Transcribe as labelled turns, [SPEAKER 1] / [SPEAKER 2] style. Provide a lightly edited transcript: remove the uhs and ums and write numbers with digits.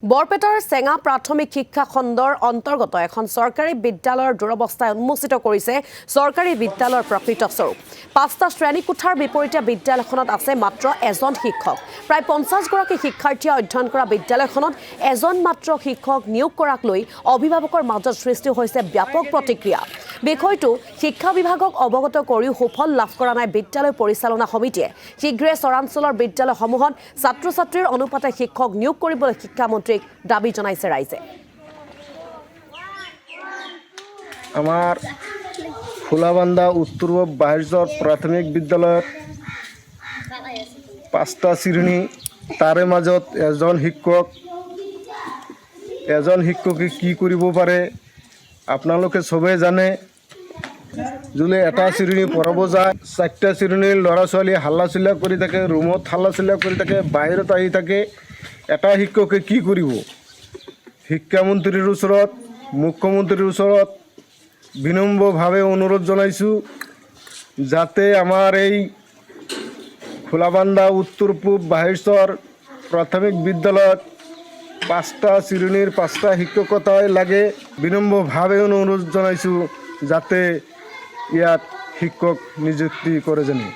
[SPEAKER 1] বৰপেটাৰ চেঙা প্ৰাথমিক শিক্ষা খণ্ডৰ অন্তৰ্গত এখন চৰকাৰী বিদ্যালয়ৰ দুৰৱস্থাই উন্মোচিত কৰিছে চৰকাৰী বিদ্যালয়ৰ প্ৰকৃত স্বৰূপ। ৫টা শ্ৰেণী কোঠাৰ বিপৰীতে বিদ্যালয়খনত আছে মাত্ৰ এজন শিক্ষক। প্ৰায় ৫০ গৰাকী শিক্ষাৰ্থীয়ে অধ্যয়ন কৰা বিদ্যালয়খনত এজন মাত্ৰ শিক্ষক নিয়োগ কৰাক লৈ অভিভাৱকৰ মাজত সৃষ্টি হৈছে ব্যাপক প্ৰতিক্ৰিয়া। বিষয়টো শিক্ষা বিভাগক অৱগত কৰিও সুফল লাভ কৰা নাই বিদ্যালয় পৰিচালনা সমিতিয়ে। শীঘ্ৰে চৰাঞ্চলৰ বিদ্যালয়সমূহত ছাত্ৰ-ছাত্ৰীৰ অনুপাতে শিক্ষক নিয়োগ কৰিবলৈ শিক্ষামন্ত্ৰীক দাবী জনাইছে ৰাইজে।
[SPEAKER 2] আমাৰ ফুলাবান্ধা উত্তৰ বাহিৰ প্ৰাথমিক বিদ্যালয়ত ৫টা শ্ৰেণী, তাৰে মাজত এজন শিক্ষকে কি কৰিব পাৰে আপোনালোকে সবে জানে। যদি এটা শ্ৰেণী পঢ়াব যায় ৪টা শ্ৰেণীৰ ল'ৰা ছোৱালী হাল্লা চিল্লা কৰি থাকে, ৰুমত হাল্লা চিল্লা কৰি থাকে, বাহিৰত আহি থাকে, এটা শিক্ষকে কি কৰিব? শিক্ষামন্ত্ৰীৰ ওচৰত, মুখ্যমন্ত্ৰীৰ ওচৰত বিনম্ৰভাৱে অনুৰোধ জনাইছোঁ যাতে আমাৰ এই ফুলাবান্ধা উত্তৰ পূব বাহিৰ প্ৰাথমিক বিদ্যালয়ত ৫টা শ্ৰেণীৰ ৫টা শিক্ষকতাই লাগে। বিনম্ৰভাৱে অনুৰোধ জনাইছোঁ যাতে ইয়াত শিক্ষক নিযুক্তি কৰে যেনে।